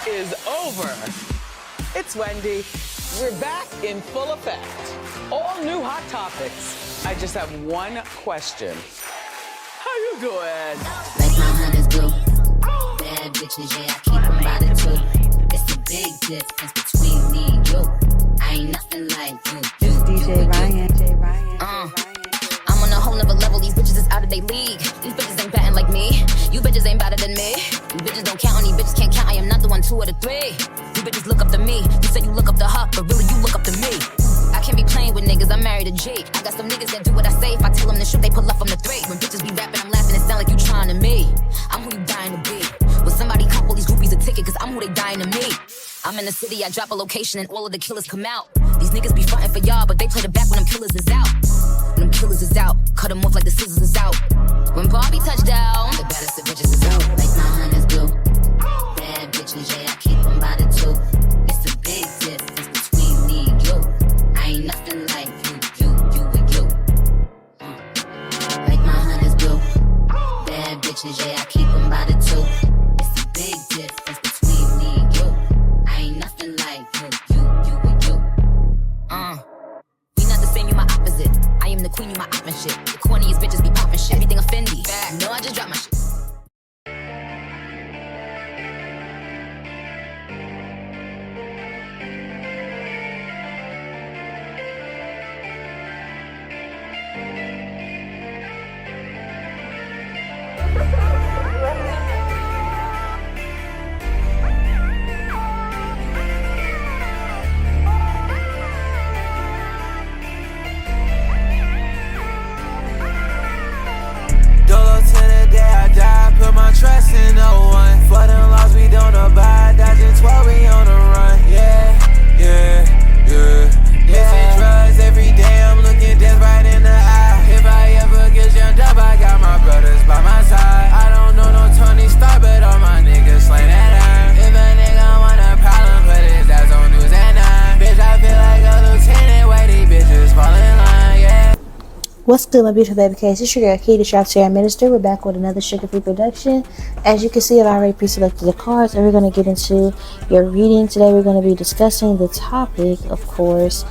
is over. It's Wendy. We're back in full effect. All new hot topics. I just have one question. How you doing? Like my hunters do. Bad bitches, yeah, I keep them by the two. It's a big difference between me and you. I ain't nothing like you. It's DJ Ryan. I'm on a whole nother level. These bitches is out of their league. These bitches ain't batting like me. You bitches ain't better than me. You bitches don't count on these bitches can't count. I am not the one, 2 or the 3. You bitches look up to me. You say you look up to her, but really you look up to me. I can't be playing with niggas, I'm married to G. I got some niggas that do what I say. If I tell them to shoot, they pull up from the 3. When bitches be rapping, I'm laughing, it sound like you trying to me. I'm who you dying to be. Will somebody cop all these groupies a ticket, cause I'm who they dying to meet. I'm in the city, I drop a location and all of the killers come out. These niggas be frontin' for y'all, but they play the back when them killers is out. When them killers is out, cut them off like the scissors is out. When Barbie touchdown, the baddest of bitches is out. Like my hunters do. Bad bitches, yeah, I keep them by the 2. It's a big difference between me and you. I ain't nothing like you and you. Like my hunters do. Bad bitches, yeah, I keep them by the 2. It's a big difference between me and you. I ain't nothing like you and you. We not the same, you my opposite. I am the queen, you my op and shit. The corniest bitches be poppin' shit. Everything offendy. No, I just drop my shit. Trust in no one. For them laws we don't abide. Dodging 12, we on the run. Mixing drugs every day. I'm looking death right in the eye. If I ever get jammed up, I got my brothers by my side. I don't know no Tony Stark, but all my niggas slay that iron. If a nigga want a problem, put his ass on news at 9. Bitch, I feel like a lieutenant. Why these bitches fall in line, yeah. What's good, my beautiful baby cats? It's your girl Key, the Shropshire Minister. We're back with another sugar-free production. As you can see, I've already pre-selected the cards, and we're going to get into your reading. Today, we're going to be discussing the topic, of course.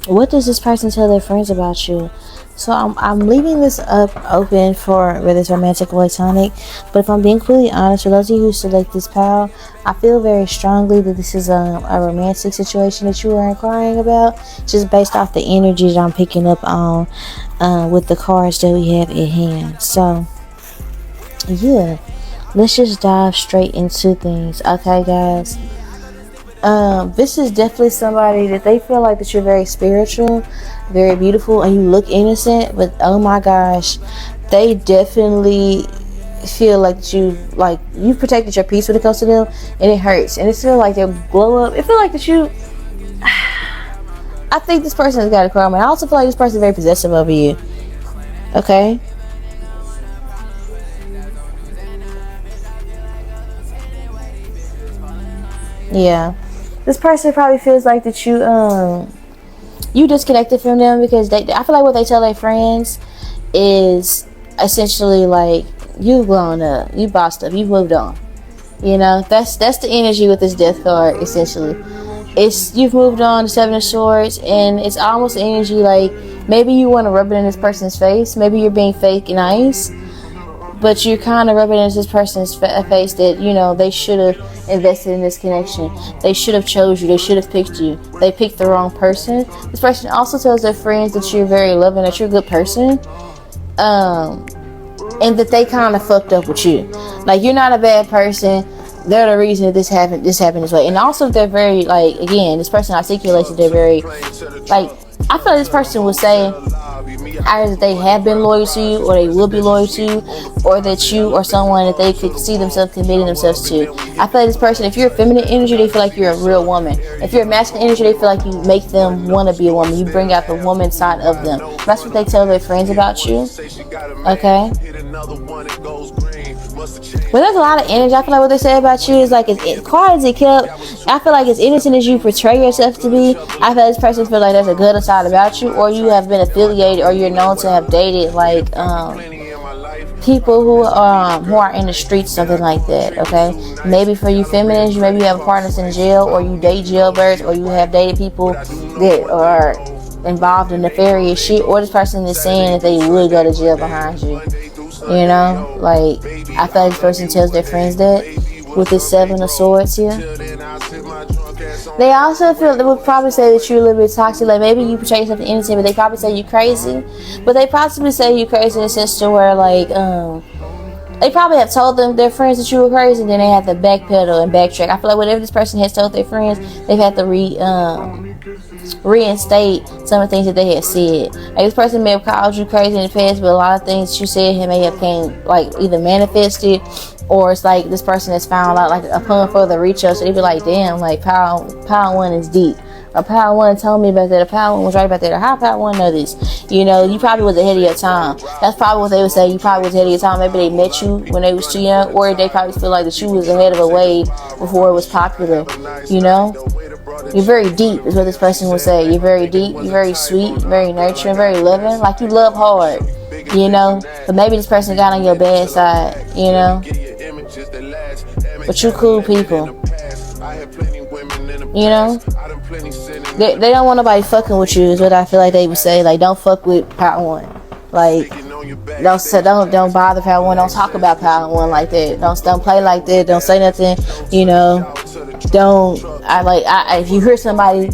What does this person tell their friends about you? So I'm leaving this up open for whether it's romantic or platonic. But if I'm being completely honest, for those of you who select this pile, I feel very strongly that this is a romantic situation that you are inquiring about, just based off the energy that I'm picking up on with the cards that we have at hand. So yeah, let's just dive straight into things. Okay, guys. This is definitely somebody that they feel like that you're very spiritual, very beautiful, and you look innocent, but oh my gosh, they definitely feel like you've protected your peace when it comes to them, and it hurts, and it feels like they'll blow up. It feels like that you I think this person has got a karma. I also feel like this person is very possessive over you. Okay? Yeah. This person probably feels like that you disconnected from them, because I feel like what they tell their friends is essentially like, you've grown up, you bossed up, you've moved on. You know, that's the energy with this death card. Essentially, it's you've moved on, the 7 of Swords, and it's almost energy like maybe you want to rub it in this person's face. Maybe you're being fake nice, but you're kind of rubbing it in this person's face that, you know, they should have invested in this connection. They should have chose you. They should have picked you. They picked the wrong person. This person also tells their friends that you're very loving, that you're a good person, and that they kind of fucked up with you. Like, you're not a bad person. They're the reason that this happened this way. And also, they're very, like, again, this person articulates that they're very, like, I feel like this person would say either that they have been loyal to you, or they will be loyal to you, or that you are someone that they could see themselves committing themselves to. I feel like this person, if you're a feminine energy, they feel like you're a real woman. If you're a masculine energy, they feel like you make them want to be a woman. You bring out the woman side of them. That's what they tell their friends about you. Okay? But there's a lot of energy. I feel like what they say about you is like, as quiet as it kept, I feel like as innocent as you portray yourself to be, I feel like this person feels like there's a good side about you, or you have been affiliated, or you're known to have dated like people who are in the streets, something like that. Okay, maybe for you feminines, maybe you have partners in jail, or you date jailbirds, or you have dated people that are involved in nefarious shit, or this person is saying that they would go to jail behind you. You know, like, I feel like this person tells their friends that with this 7 of Swords here. They also feel, they would probably say that you're a little bit toxic. Like, maybe you portray yourself innocent, but they probably say you're crazy. But they possibly say you're crazy in the sense to where, like, they probably have told them, their friends, that you were crazy, and then they have to backpedal and backtrack. I feel like whatever this person has told their friends, they've had to reinstate some of the things that they had said. Like, this person may have called you crazy in the past, but a lot of things you said may have came, like, either manifested, or it's like this person has found out, like, upon further research, so they be like, damn, like, Power One is deep. Or Power One told me about that. Or Power One was right about that. Or how Power One know this? You know, you probably was ahead of your time. That's probably what they would say. You probably was ahead of your time. Maybe they met you when they was too young, or they probably feel like that you was ahead of a wave before it was popular. You know, you're very deep, is what this person would say. You're very deep. You're very sweet. Very nurturing. Very loving. Like, you love hard. You know, but maybe this person got on your bad side. You know, but you cool people. You know, they don't want nobody fucking with you, is what I feel like they would say. Like, don't fuck with Power One. Like, don't bother Power One. Don't talk about Power One like that. Don't play like that. Don't say nothing. You know, if you hear somebody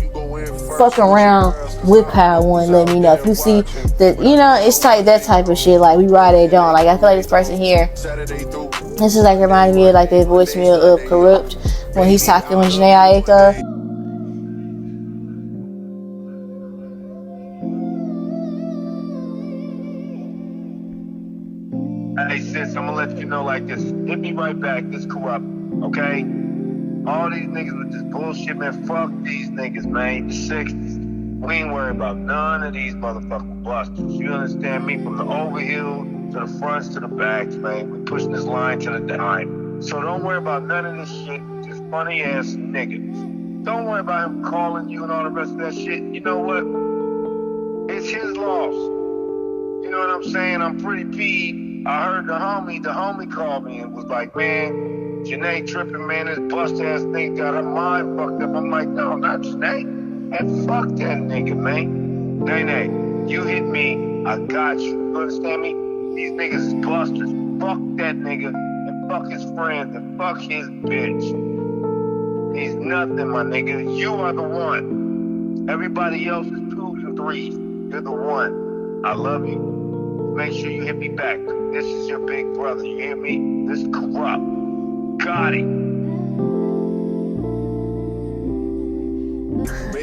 fucking around with Power One, let me know. If you see that, you know, it's like that type of shit. Like, we ride or don't. Like, I feel like this person here, this is like reminding me of like the voicemail of Corrupt when he's talking with Janae Aiko. Hey sis, I'm gonna let you know like this. Hit me right back. This Corrupt, okay? All these niggas with this bullshit, man. Fuck these niggas, man. The 60s. We ain't worried about none of these motherfucking busters. You understand me? From the overhill to the fronts to the backs, man. We pushing this line to the dime. So don't worry about none of this shit. Just funny ass niggas. Don't worry about him calling you and all the rest of that shit. You know what? It's his loss. You know what I'm saying? I'm pretty peeved. I heard the homie called me and was like, man, Janae tripping, man. This bust ass thing got her mind fucked up. I'm like, no, not Janae. And fuck that nigga, man. Nay, you hit me, I got you. You understand me? These niggas is busters. Fuck that nigga, and fuck his friends, and fuck his bitch. He's nothing, my nigga. You are the one. Everybody else is 2s and 3s. You're the one. I love you. Make sure you hit me back. This is your big brother. You hear me? This is Corrupt. Got it.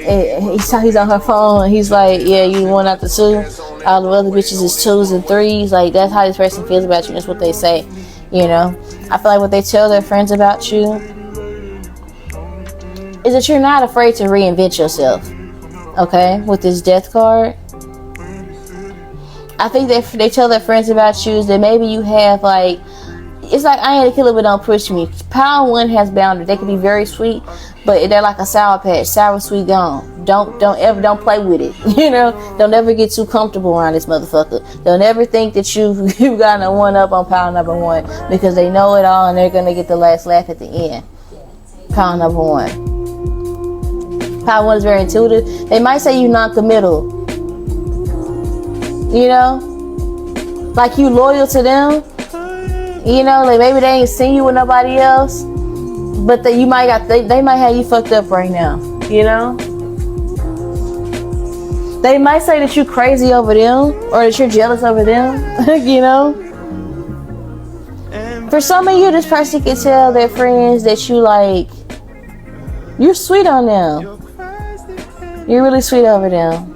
He's on her phone. He's like, yeah, you one out the 2. All the other bitches is 2s and 3s. Like, that's how this person feels about you. That's what they say. You know, I feel like what they tell their friends about you is that you're not afraid to reinvent yourself. Okay, with this Death card, I think they tell their friends about you is that maybe you have, like, it's like I ain't a killer but don't push me. Power One has boundaries. They can be very sweet, but they're like a sour patch, sour sweet gone. Don't play with it. You know, don't ever get too comfortable around this motherfucker. Don't ever think that you got a one up on Power Number One, because they know it all and they're gonna get the last laugh at the end. Power Number One. Power One is very intuitive. They might say you non-committal. You know, like you loyal to them. You know, like maybe they ain't seen you with nobody else, but they might have you fucked up right now. You know, they might say that you crazy over them or that you're jealous over them. You know, for some of you, this person can tell their friends that you're sweet on them. You're really sweet over them.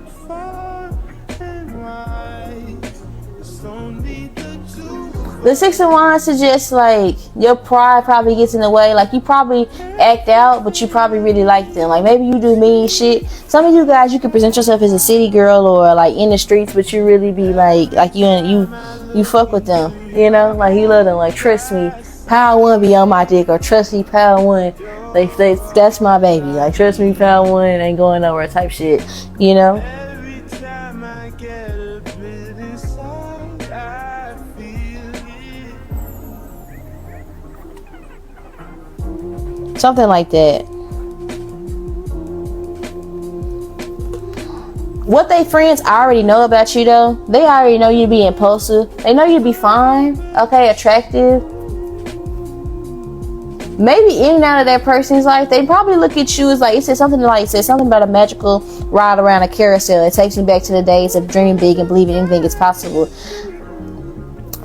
The 6 of Wands suggests like your pride probably gets in the way. Like you probably act out, but you probably really like them. Like maybe you do mean shit. Some of you guys, you can present yourself as a city girl or like in the streets, but you really be like you fuck with them. You know, like you love them. Like trust me, Power One be on my dick, or trust me, Power One, that's my baby. Like trust me, Power One ain't going nowhere type shit. You know. Something like that. What they friends already know about you though, they already know you to be impulsive. They know you to be fine, okay, attractive. Maybe in and out of that person's life, they probably look at you as like, it said something about a magical ride around a carousel. It takes me back to the days of dreaming big and believing anything is possible.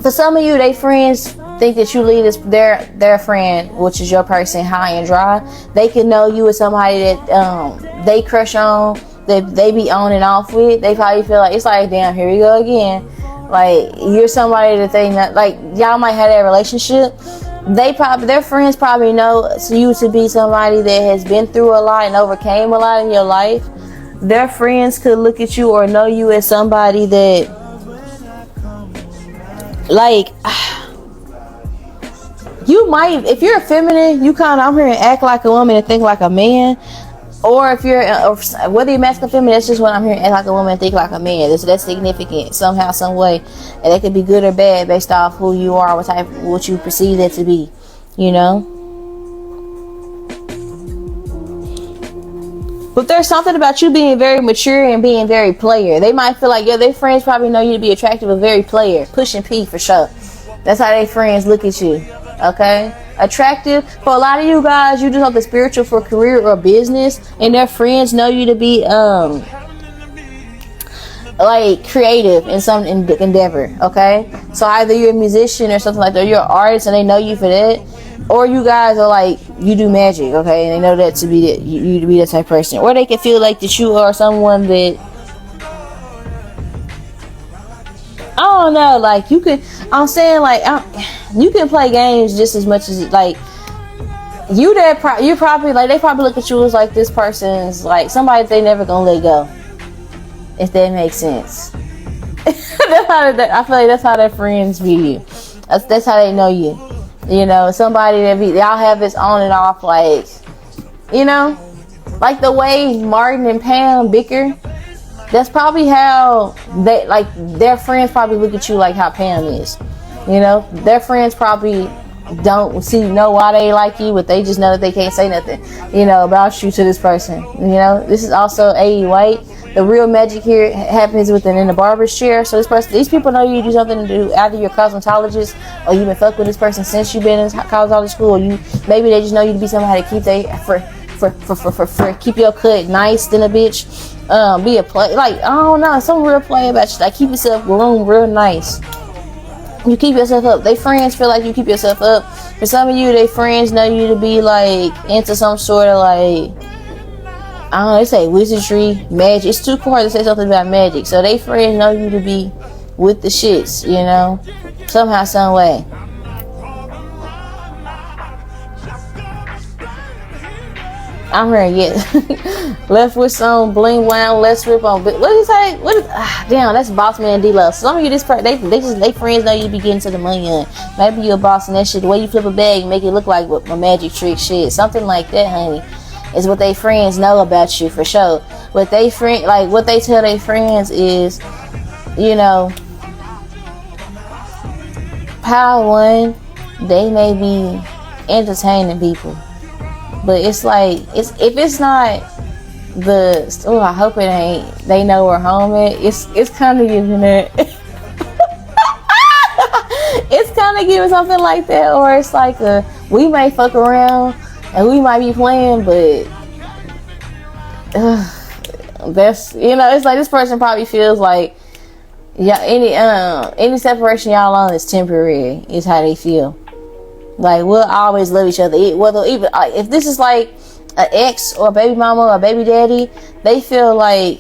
For some of you, they friends think that you leave their friend, which is your person, high and dry. They can know you as somebody that they crush on, that they be on and off with. They probably feel like, it's like, damn, here we go again. Like, you're somebody that they know, like, y'all might have that relationship. Their friends probably know you to be somebody that has been through a lot and overcame a lot in your life. Their friends could look at you or know you as somebody that, like, you might, if you're feminine, you kind of, I'm here and act like a woman and think like a man. Or if you're, whether you're masculine or feminine, that's just what I'm here and act like a woman and think like a man. That's significant somehow, some way. And it could be good or bad based off who you are, what you perceive that to be, you know? But there's something about you being very mature and being very player. They might feel like, yeah, their friends probably know you to be attractive, but very player. Push and P for sure. That's how their friends look at you, okay? Attractive. For a lot of you guys, you do something spiritual for career or business, and their friends know you to be like creative in some endeavor, okay? So either you're a musician or something like that, or you're an artist and they know you for that, or you guys are like, you do magic, okay, and they know that to be that you to be that type of person, or they can feel like that you are someone that, I don't know, like you can, I'm saying like, you can play games just as much as like you probably like, they probably look at you as like this person's like somebody that they never gonna let go, if that makes sense. I feel like that's how their friends view you. That's how they know you. You know, somebody that y'all have this on and off, like, you know, like the way Martin and Pam bicker. That's probably how they, like, their friends probably look at you like how Pam is. You know, their friends probably don't know why they like you, but they just know that they can't say nothing, you know, about you to this person. You know, this is also A.E. White. The real magic here happens in the barber's chair. So these people know you do something to do. Either you're a cosmetologist, or you've been fucking with this person since you've been in college school, or maybe they just know you to be somebody to keep keep your cut nice than a bitch. Be a play, like, I don't know, some real play about you. Like, keep yourself groomed real nice. You keep yourself up. They friends feel like you keep yourself up. For some of you, they friends know you to be like into some sort of like, I don't know, they say wizardry, magic. It's too hard to say something about magic. So they friends know you to be with the shits, you know, somehow, some way. I'm here yet. Left with some bling wow. Let's rip on. What did he say? Damn, that's boss man D-Lo. So some of you, they friends know you be getting to the money on. Maybe you're a boss and that shit. The way you flip a bag, make it look like a magic trick shit. Something like that, honey, is what they friends know about you for sure. What they tell their friends is, you know, power one, they may be entertaining people. But it's like, if it's not I hope it ain't, they know where home at. It's kind of giving it. It's kind of giving something like that, or it's like we may fuck around and we might be playing, but that's, you know, it's like this person probably feels like, yeah, any separation y'all on is temporary, is how they feel. Like, we'll always love each other. Whether even if this is like an ex or a baby mama or a baby daddy, they feel like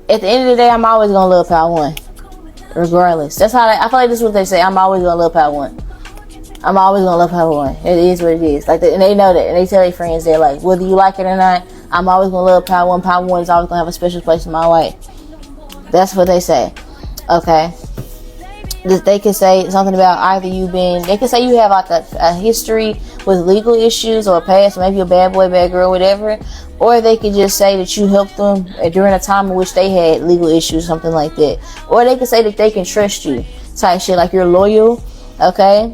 at the end of the day, I'm always gonna love Power One, regardless. That's how I feel like this is what they say. I'm always gonna love Power One. I'm always gonna love Power One. It is what it is. Like, and they know that, and they tell their friends, they're like, whether you like it or not, I'm always gonna love Power One. Power One is always gonna have a special place in my life. That's what they say. Okay. They can say something about either they can say you have like a history with legal issues or a past, maybe a bad boy, bad girl, whatever. Or they could just say that you helped them during a time in which they had legal issues, something like that. Or they could say that they can trust you, type shit, like you're loyal, okay?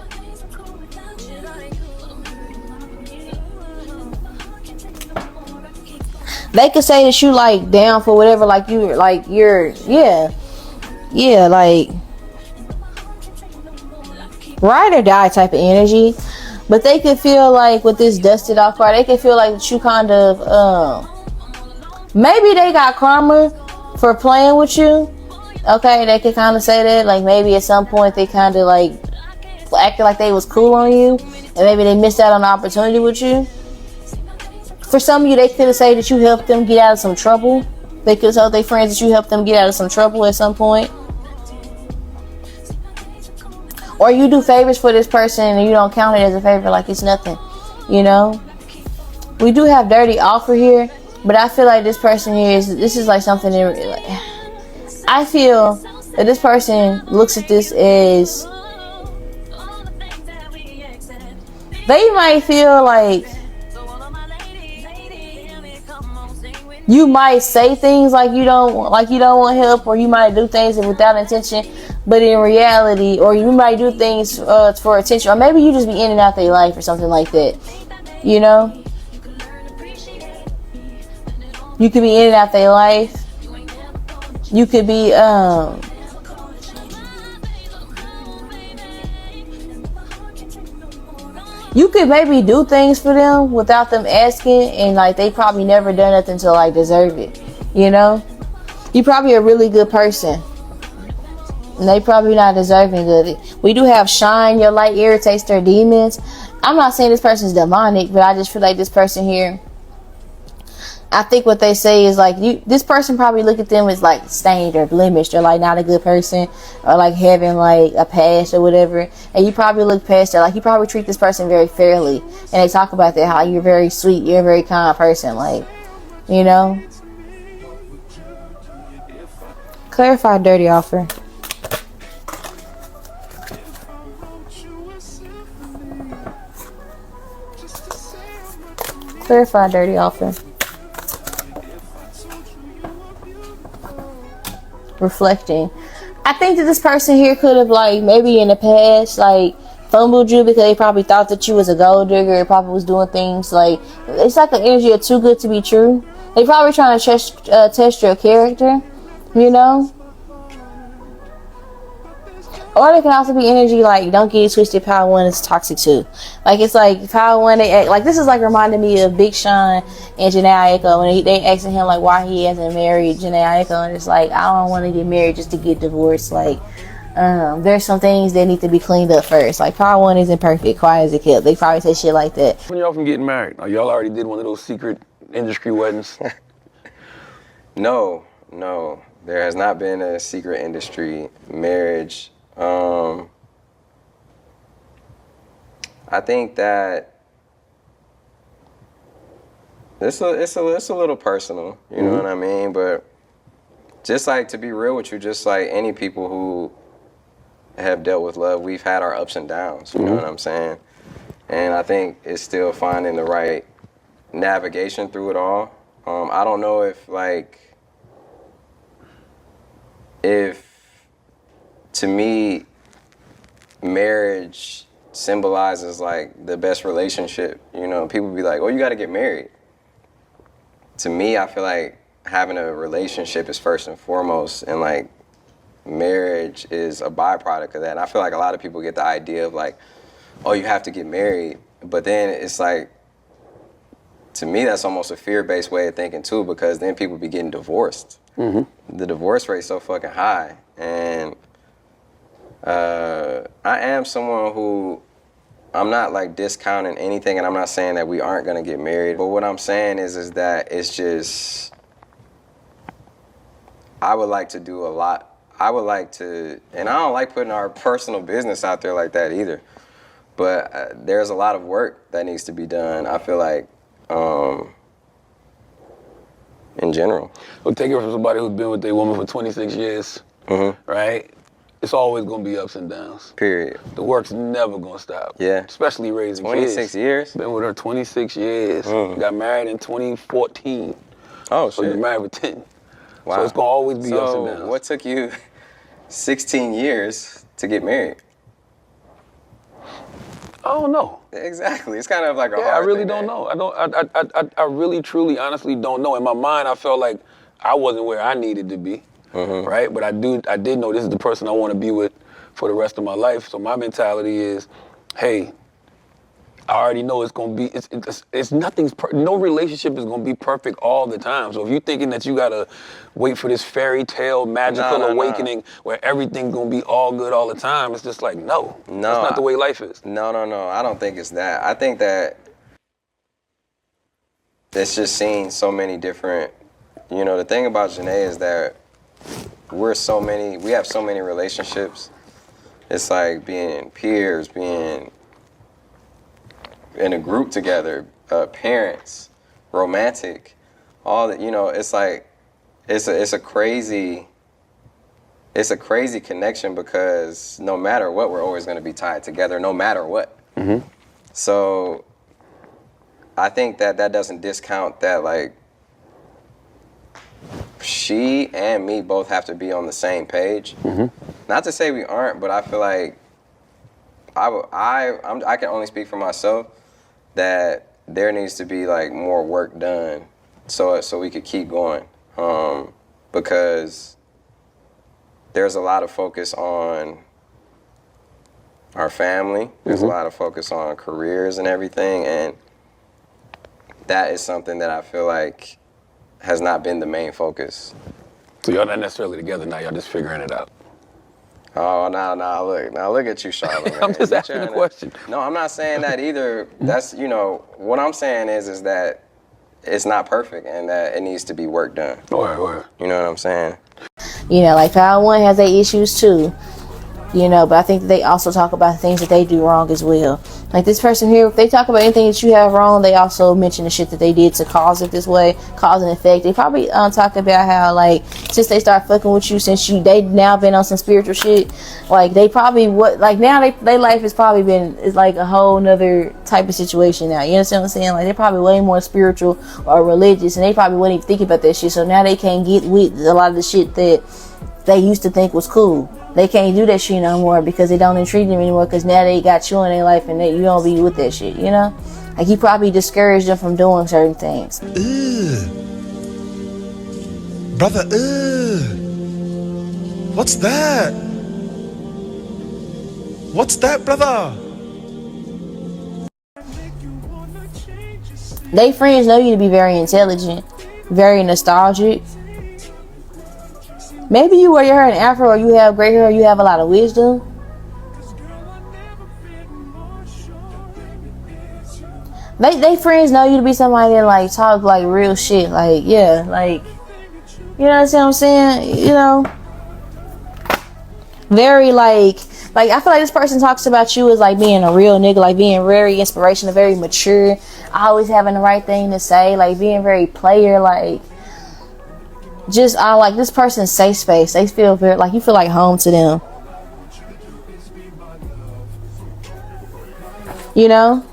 They could say that you like down for whatever, like you're like ride or die type of energy. But they could feel like with this dusted off card, they could feel like that you kind of maybe they got karma for playing with you. Okay, they could kind of say that, like maybe at some point they kind of like acted like they was cool on you, and maybe they missed out on the opportunity with you. For some of you, they could have said that you helped them get out of some trouble. They could have told their friends that you helped them get out of some trouble at some point. Or you do favors for this person and you don't count it as a favor, like it's nothing, you know. We do have dirty offer here, but I feel like this person here this is like something that, I feel that this person looks at this as, they might feel like you might say things like you don't want help, or you might do things without intention, but in reality, or you might do things for attention, or maybe you just be in and out their life or something like that, you know. You could be in and out their life. You could be you could maybe do things for them without them asking, and like they probably never done nothing to like deserve it, you know. You probably a really good person, and they probably not deserving of it. We do have shine. Your light irritates their demons. I'm not saying this person's demonic, but I just feel like this person here, I think what they say is like, this person probably look at them as like stained or blemished, or like not a good person, or like having like a past or whatever. And you probably look past that. Like you probably treat this person very fairly, and they talk about that, how you're very sweet, you're a very kind person, like, you know. Clarify dirty offer. Clarify dirty offer. Reflecting. I think that this person here could have like maybe in the past like fumbled you because they probably thought that you was a gold digger. They probably was doing things like, it's like an energy of too good to be true. They probably trying to test your character, you know. Or they can also be energy like, don't get it twisted, Power One is toxic too. Like it's like Power One, they act like, this is like reminding me of Big Sean and Janae Aiko when they asking him like why he hasn't married Janae Aiko, and it's like, I don't want to get married just to get divorced. Like there's some things that need to be cleaned up first. Like Power One isn't perfect, quiet as a kid. They probably say shit like that. When y'all from getting married? Or y'all already did one of those secret industry weddings? No. There has not been a secret industry marriage. I think that it's a little personal, you know what I mean? But just like, to be real with you, just like any people who have dealt with love, we've had our ups and downs, you know what I'm saying? And I think it's still finding the right navigation through it all. I don't know if to me, marriage symbolizes like the best relationship. You know, people be like, oh, you got to get married. To me, I feel like having a relationship is first and foremost, and like marriage is a byproduct of that. And I feel like a lot of people get the idea of like, oh, you have to get married. But then it's like, to me, that's almost a fear-based way of thinking too, because then people be getting divorced. The divorce rate's so fucking high. And I am someone who, I'm not like discounting anything, and I'm not saying that we aren't gonna get married, but what I'm saying is that it's just, I would like to do a lot. I would like to, and I don't like putting our personal business out there like that either, but there's a lot of work that needs to be done, I feel like, in general. Well, take it from somebody who's been with a woman for 26 years, right? It's always gonna be ups and downs. Period. The work's never gonna stop. Yeah. Especially raising 26 kids. years? Been with her 26 years. Got married in 2014. Oh, so shit. you're married for 10. Wow. So it's gonna always be ups and downs. So what took you 16 years to get married? I don't know. Exactly. It's kind of like a I hard really thing, don't man. know. I really, truly, honestly don't know. In my mind, I felt like I wasn't where I needed to be, right? But I did know this is the person I want to be with for the rest of my life. So my mentality is, hey, I already know it's gonna be. No relationship is gonna be perfect all the time. So if you're thinking that you gotta wait for this fairy tale magical awakening where everything's gonna be all good all the time, it's just like no, that's not the way life is. No. I don't think it's that. I think that it's just seeing so many different. You know, the thing about Janae is that we have so many relationships. It's like being peers, being in a group together, parents, romantic, all that. You know, it's like it's a crazy connection because no matter what, we're always going to be tied together, no matter what. So I think that doesn't discount that, like, she and me both have to be on the same page. Not to say we aren't, but I feel like I can only speak for myself that there needs to be like more work done so we could keep going, because there's a lot of focus on our family. There's a lot of focus on careers and everything, and that is something that I feel like has not been the main focus. So y'all not necessarily together now, y'all just figuring it out. Oh, look at you, Charlotte. I'm just asking a question. No, I'm not saying that either. That's, you know, what I'm saying is that it's not perfect and that it needs to be work done. Word. You know what I'm saying? You know, like Power One has their issues too. You know, but I think they also talk about things that they do wrong as well. Like this person here, if they talk about anything that you have wrong, they also mention the shit that they did to cause it this way, cause and effect. They probably talk about how, like, since they start fucking with you, they now been on some spiritual shit, like they probably now they life has probably been is like a whole nother type of situation now. You understand what I'm saying? Like they're probably way more spiritual or religious, and they probably wouldn't even think about that shit. So now they can't get with a lot of the shit that they used to think was cool. They can't do that shit no more because they don't intrigue them anymore, because now they got you in their life and you don't be with that shit, you know? Like you probably discouraged them from doing certain things. Brother, what's that? What's that, brother? They friends know you to be very intelligent, very nostalgic. Maybe you wear your hair in afro, or you have gray hair, or you have a lot of wisdom. They friends know you to be somebody that like talk like real shit. Like, yeah, like, you know what I'm saying? You know, very like I feel like this person talks about you as like being a real nigga, like being very inspirational, very mature, always having the right thing to say, like being very player, like. Just like this person's safe space. They feel very like you feel like home to them. You know,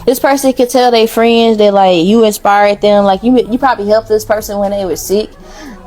this person could tell their friends that like you inspired them. Like you probably helped this person when they were sick.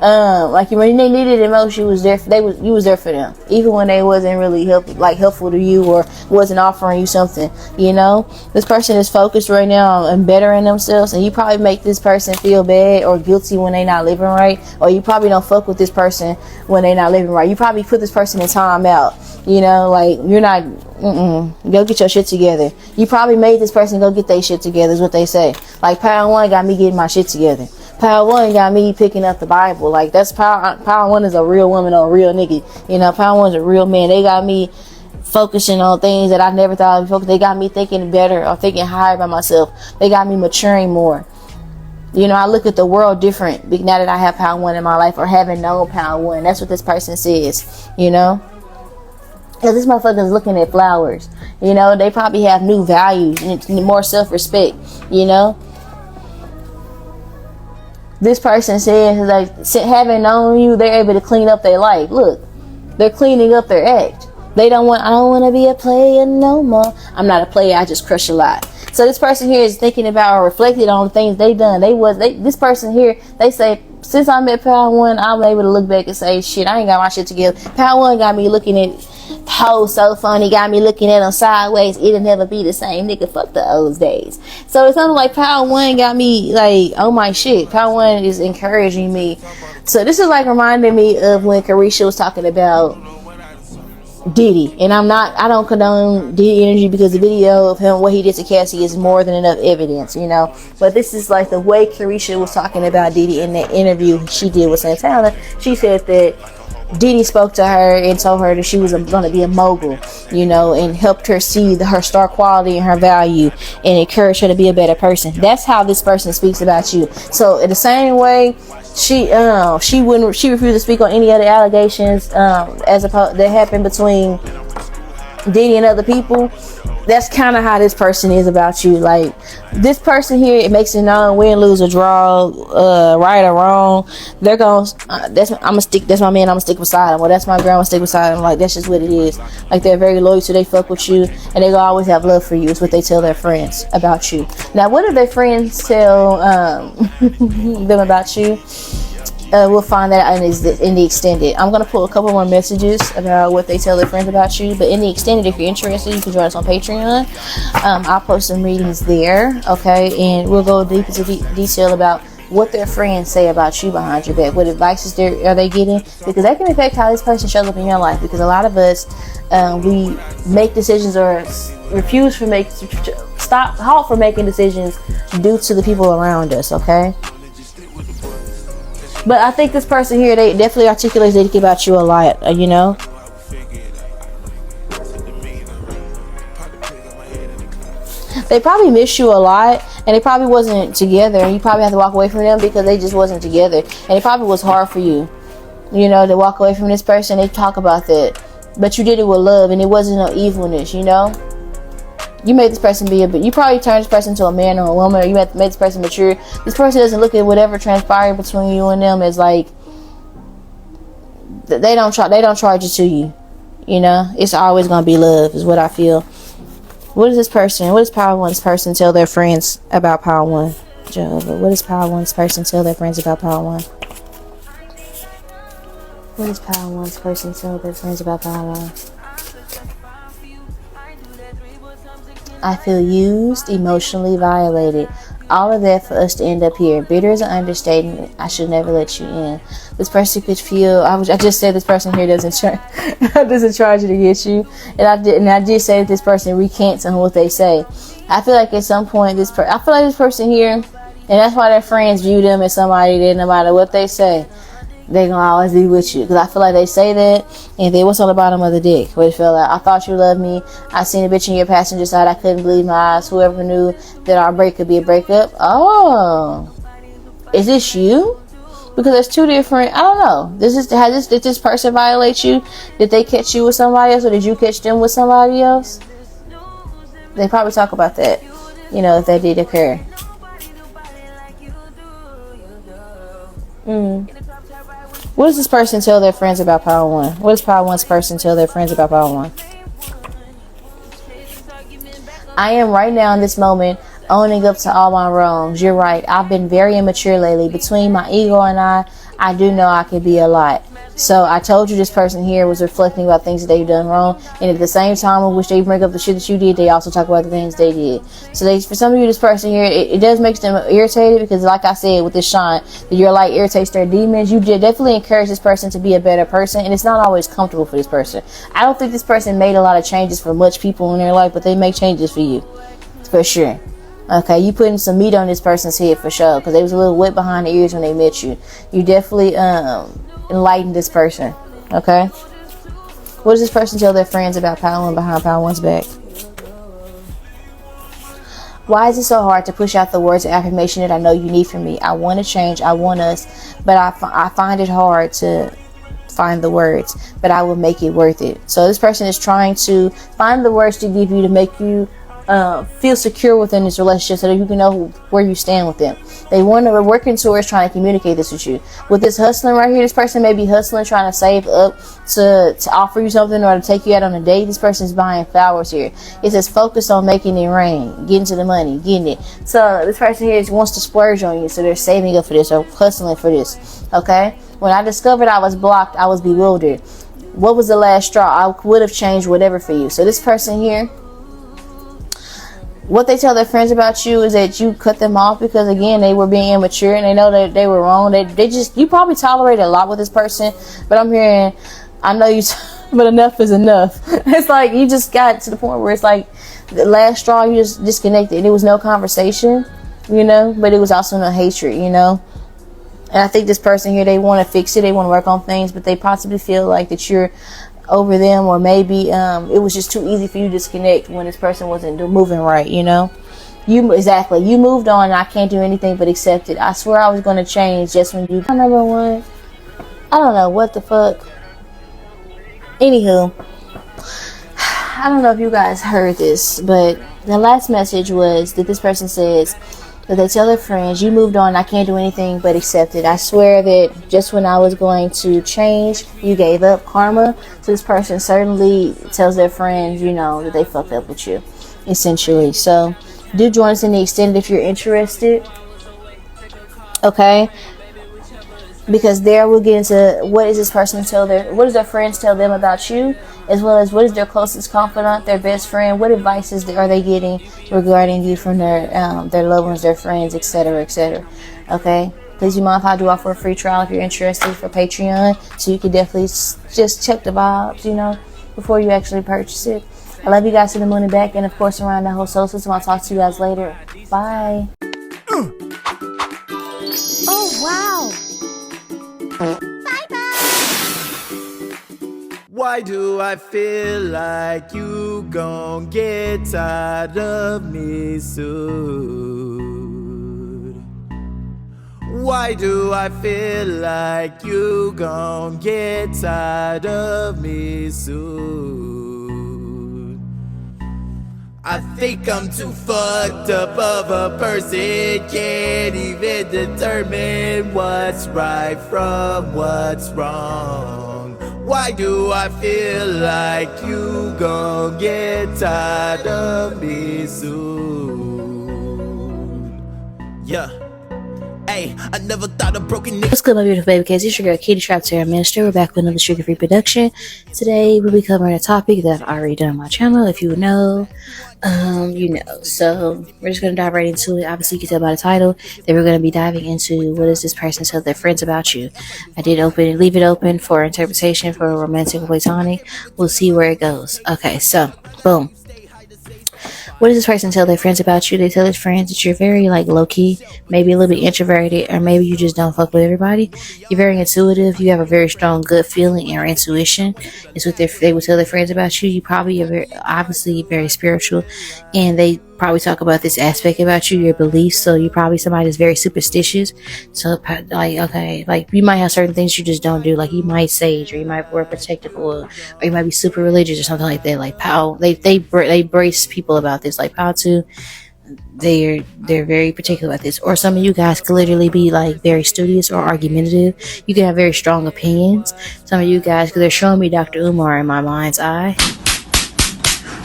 Like when they needed it most, you was there. You was there for them, even when they wasn't really helpful to you or wasn't offering you something. You know, this person is focused right now on bettering themselves, and you probably make this person feel bad or guilty when they not living right, or you probably don't fuck with this person when they not living right. You probably put this person in time out. You know, like you're not. Go get your shit together. You probably made this person go get their shit together. Is what they say. Like Power One got me getting my shit together. Power One got me picking up the Bible. Like that's Power One is a real woman or a real nigga. You know, Power One's a real man. They got me focusing on things that I never thought I'd focus. They got me thinking better or thinking higher by myself. They got me maturing more. You know, I look at the world different now that I have Power One in my life, or having known Power One. That's what this person says. You know, because this motherfucker is looking at flowers. You know, they probably have new values and more self-respect. You know. This person says, like, having known you, they're able to clean up their life. Look, they're cleaning up their act. I don't want to be a player no more. I'm not a player, I just crush a lot. So this person here is thinking about or reflecting on the things they done. This person here, they say, since I met Power One, I'm able to look back and say, shit, I ain't got my shit together. Power One got me looking at Ho, so funny, got me looking at him sideways. It'll never be the same, nigga. Fuck the old days. So it's something like Power One got me like, oh my shit. Power One is encouraging me. So this is like reminding me of when Carisha was talking about Diddy, and I don't condone Diddy energy, because the video of him, what he did to Cassie, is more than enough evidence, you know. But this is like the way Carisha was talking about Diddy in that interview she did with Santana. She said that Diddy spoke to her and told her that she was going to be a mogul, you know, and helped her see her star quality and her value, and encouraged her to be a better person. That's how this person speaks about you. So in the same way, she refused to speak on any other allegations as opposed that happened between Diddy and other people. That's kind of how this person is about you. Like, this person here, it makes it known, win, lose, or draw, right or wrong, they're gonna that's my man, I'm gonna stick beside him. Well, that's my girl, I'm gonna stick beside him. Like, that's just what it is. Like, they're very loyal to, they fuck with you, and they gonna always have love for you. It's what they tell their friends about you. Now, what if their friends tell them about you? We'll find that out in the extended. I'm going to pull a couple more messages about what they tell their friends about you. But in the extended, if you're interested, you can join us on Patreon. I'll post some readings there, okay? And we'll go deep into detail about what their friends say about you behind your back. What advices are they getting? Because that can affect how this person shows up in your life. Because a lot of us, we make decisions or refuse from halt from making decisions due to the people around us, okay? But I think this person here, they definitely articulates they think about you a lot, you know. They probably miss you a lot, and they probably wasn't together, and you probably have to walk away from them because they just wasn't together, and it probably was hard for you, you know, to walk away from this person. They talk about that, but you did it with love, and it wasn't no evilness, you know. You made this person you probably turned this person into a man or a woman, or you made this person mature. This person doesn't look at whatever transpired between you and them as like, they don't charge it to you, you know. It's always gonna be love, is what I feel. What does Power One's person tell their friends about Power One? Jehovah, what does Power One's person tell their friends about Power One? What does Power One's person tell their friends about Power One? I feel used, emotionally violated. All of that for us to end up here. Bitter is an understatement. I should never let you in. This person could feel. I just said this person here doesn't charge it to get you, and I did say that this person recants on what they say. I feel like at some point I feel like this person here, and that's why their friends view them as somebody that no matter what they say, they're gonna always be with you. Because I feel like they say that, and then what's on the bottom of the dick? Where they feel like, I thought you loved me. I seen a bitch in your passenger side. I couldn't believe my eyes. Whoever knew that our break could be a breakup. Oh, is this you? Because there's two different. I don't know. Did this person violate you? Did they catch you with somebody else, or did you catch them with somebody else? They probably talk about that, you know, if that did occur. What does this person tell their friends about Power One? What does Power One's person tell their friends about Power One? I am right now in this moment owning up to all my wrongs. You're right. I've been very immature lately. Between my ego and I do know I could be a lot. So I told you this person here was reflecting about things that they've done wrong, and at the same time in which they bring up the shit that you did, they also talk about the things they did. So for some of you, this person here, it does make them irritated, because like I said with this shine, that your light irritates their demons. You definitely encourage this person to be a better person, and it's not always comfortable for this person. I don't think this person made a lot of changes for much people in their life, but they make changes for you, for sure. Okay, you putting some meat on this person's head for sure, because they was a little wet behind the ears when they met you. You definitely enlighten this person. Okay, what does this person tell their friends about Power One behind Power One's back? Why is it so hard to push out the words of affirmation that I know you need from me? I want to change, I want us, but I find it hard to find the words, but I will make it worth it. So this person is trying to find the words to give you, to make you feel secure within this relationship, so that you can know where you stand with them. We're working towards trying to communicate this with you. With this hustling right here, this person may be hustling, trying to save up to offer you something or to take you out on a date. This person's buying flowers here. It says focus on making it rain, getting to the money, getting it. So this person here wants to splurge on you, so they're saving up for this or hustling for this. Okay, when I discovered I was blocked, I was bewildered. What was the last straw? I would have changed whatever for you. So this person here, what they tell their friends about you is that you cut them off because, again, they were being immature and they know that they were wrong. They just, you probably tolerated a lot with this person, but I'm hearing, I know you, but enough is enough. It's like you just got to the point where it's like the last straw, you just disconnected. There was no conversation, you know, but it was also no hatred, you know. And I think this person here, they want to fix it, they want to work on things, but they possibly feel like that you're over them, or maybe it was just too easy for you to disconnect when this person wasn't moving right, you know. You moved on, and I can't do anything but accept it. I swear I was going to change just when you, number one, I don't know what the fuck. Anywho, I don't know if you guys heard this, but the last message was that this person says that they tell their friends, you moved on, I can't do anything but accept it. I swear that just when I was going to change, you gave up. Karma. So this person certainly tells their friends, you know, that they fucked up with you, essentially. So do join us in the extended if you're interested. Okay? Because there we'll get into what is this person what does their friends tell them about you, as well as what is their closest confidant, their best friend, what advices are they getting regarding you from their loved ones, their friends, etc., etc. Okay, please be mindful, I do offer a free trial if you're interested for Patreon, so you can definitely just check the vibes, you know, before you actually purchase it. I love you guys to the moon and back, and of course around the whole solar system. I'll talk to you guys later. Bye. Oh, wow. Why do I feel like you gon' get tired of me soon? Why do I feel like you gon' get tired of me soon? I think I'm too fucked up of a person, can't even determine what's right from what's wrong. Why do I feel like you gon' get tired of me soon? Yeah. Hey, I never thought a broken nigga. What's good, my beautiful baby kids? It's your girl, 𝒮𝓂𝓂𝓅𝓈, Minister. We're back with another sugar-free production. Today, we'll be covering a topic that I've already done on my channel. If you know, you know. So, we're just going to dive right into it. Obviously, you can tell by the title that we're going to be diving into what does this person tell their friends about you. I did leave it open for interpretation for romantic or platonic. We'll see where it goes. Okay, so, boom. What does this person tell their friends about you? They tell their friends that you're very like low-key, maybe a little bit introverted, or maybe you just don't fuck with everybody. You're very intuitive. You have a very strong gut feeling or intuition. It's what they would tell their friends about you. You probably are obviously very spiritual, and they probably talk about this aspect about you, your beliefs. So you're probably somebody that's very superstitious. So like, okay, like you might have certain things you just don't do. Like you might sage, or you might wear protective oil, or you might be super religious or something like that. Like they brace people about this. Like 𝒮𝓂𝓒, they're very particular about this. Or some of you guys could literally be like very studious or argumentative. You can have very strong opinions. Some of you guys, because they're showing me Dr. Umar in my mind's eye.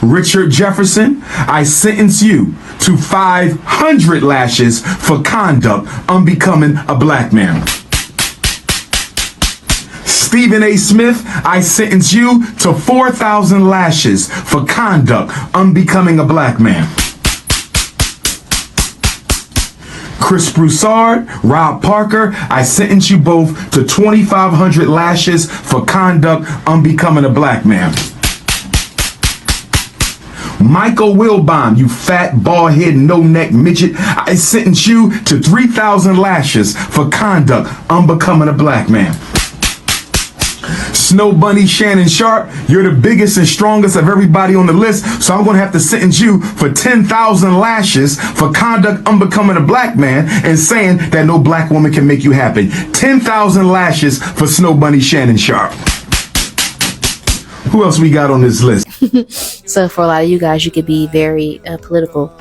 Richard Jefferson, I sentence you to 500 lashes for conduct unbecoming a black man. Stephen A. Smith, I sentence you to 4,000 lashes for conduct unbecoming a black man. Chris Broussard, Rob Parker, I sentence you both to 2,500 lashes for conduct unbecoming a black man. Michael Wilbon, you fat, bald-head, no-neck midget, I sentence you to 3,000 lashes for conduct unbecoming a black man. Snow Bunny Shannon Sharp, you're the biggest and strongest of everybody on the list, so I'm going to have to sentence you for 10,000 lashes for conduct unbecoming a black man and saying that no black woman can make you happy. 10,000 lashes for Snow Bunny Shannon Sharp. Who else we got on this list? So for a lot of you guys, you could be very political,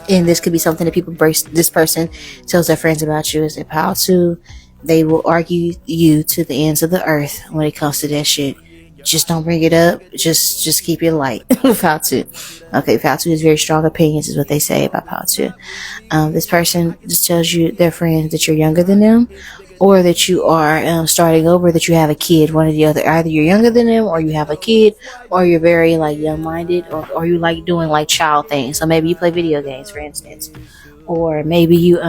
and this could be something that people brace. This person tells their friends about you is that 𝒮𝓂𝓒, they will argue you to the ends of the earth when it comes to that shit. Just don't bring it up. Just keep it light. 𝒮𝓂𝓒. Okay, 𝒮𝓂𝓒 has very strong opinions is what they say about 𝒮𝓂𝓒. This person just tells you, their friends, that you're younger than them, or that you are starting over, that you have a kid, one or the other. Either you're younger than them, or you have a kid, or you're very like young-minded, or you like doing like child things. So maybe you play video games, for instance, or maybe you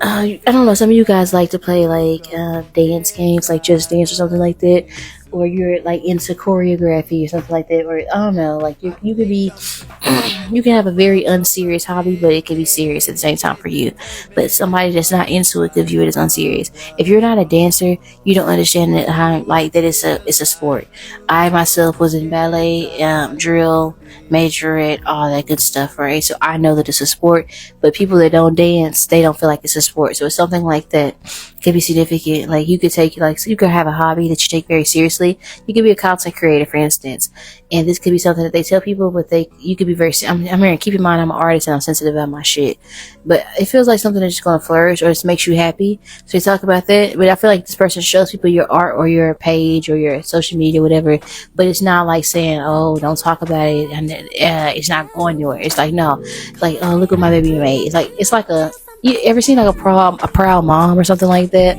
I don't know, some of you guys like to play like dance games, like Just Dance or something like that, or you're like into choreography or something like that, or I don't know, like you could be you can have a very unserious hobby, but it can be serious at the same time for you. But somebody that's not into it could view it as unserious. If you're not a dancer, you don't understand that how like that it's a sport. I myself was in ballet, drill, majorette, all that good stuff, right? So I know that it's a sport, but people that don't dance, they don't feel like it's a sport. So it's something like that could be significant. Like you could take, like, so you could have a hobby that you take very seriously. You could be a content creator, for instance, and this could be something that they tell people, but you could be very, I'm here, keep in mind I'm an artist and I'm sensitive about my shit, but it feels like something that's just going to flourish or just makes you happy. So you talk about that, but I feel like this person shows people your art or your page or your social media, whatever, but it's not like saying, oh, don't talk about it, and it's not going anywhere. It's like, no, it's like, oh, look what my baby made. It's like you ever seen like a proud mom or something like that?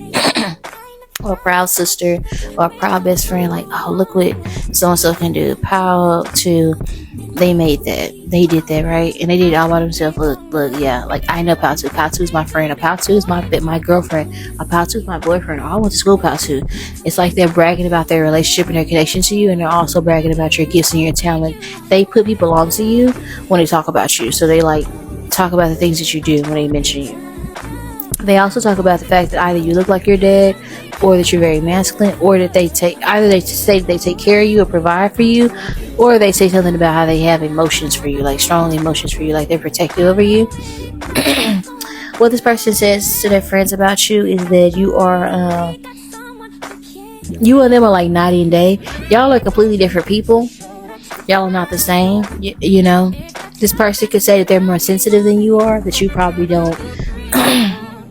Or a proud sister or a proud best friend, like, oh, look what so and so can do. Proud to, they made that, they did that, right? And they did it all by themselves. Look, yeah, like I know 𝒮𝓾𝓂𝓒. 𝒮𝓾𝓂𝓒 is my friend. A 𝒮𝓂𝓒 is my girlfriend. A 𝒮𝓂𝓒 is my boyfriend. I went to school 𝒮𝓂𝓒. It's like they're bragging about their relationship and their connection to you, and they're also bragging about your gifts and your talent. They put people onto you when they talk about you. So they like talk about the things that you do when they mention you. They also talk about the fact that either you look like your dad, or that you're very masculine, or that they say they take care of you or provide for you, or they say something about how they have emotions for you, like strong emotions for you, like they're protective over you. What this person says to their friends about you is that you and them are like night and day. Y'all are completely different people. Y'all are not the same. You know, this person could say that they're more sensitive than you are, that you probably don't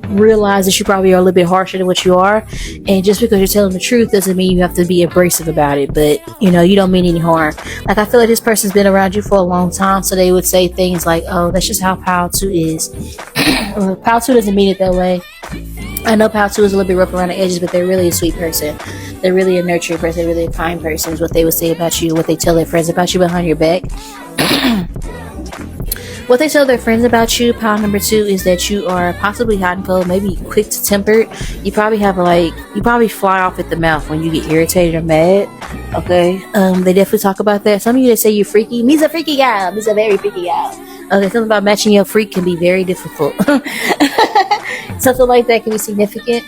realize that you probably are a little bit harsher than what you are, and just because you're telling the truth doesn't mean you have to be abrasive about it, but you know, you don't mean any harm. Like, I feel like this person's been around you for a long time, so they would say things like, oh, that's just how 𝒮𝓂𝓒 is. 𝒮𝓮 doesn't mean it that way. I know 𝒮𝓮 is a little bit rough around the edges, but they're really a sweet person. They're really a nurturing person. They're really a kind person is what they would say about you, what they tell their friends about you behind your back. What they tell their friends about you, pile number 2, is that you are possibly hot and cold, maybe quick to tempered. You probably fly off at the mouth when you get irritated or mad. Okay, they definitely talk about that. Some of you that say you're freaky, me's a freaky gal, me's a very freaky gal. Okay, something about matching your freak can be very difficult. Something like that can be significant.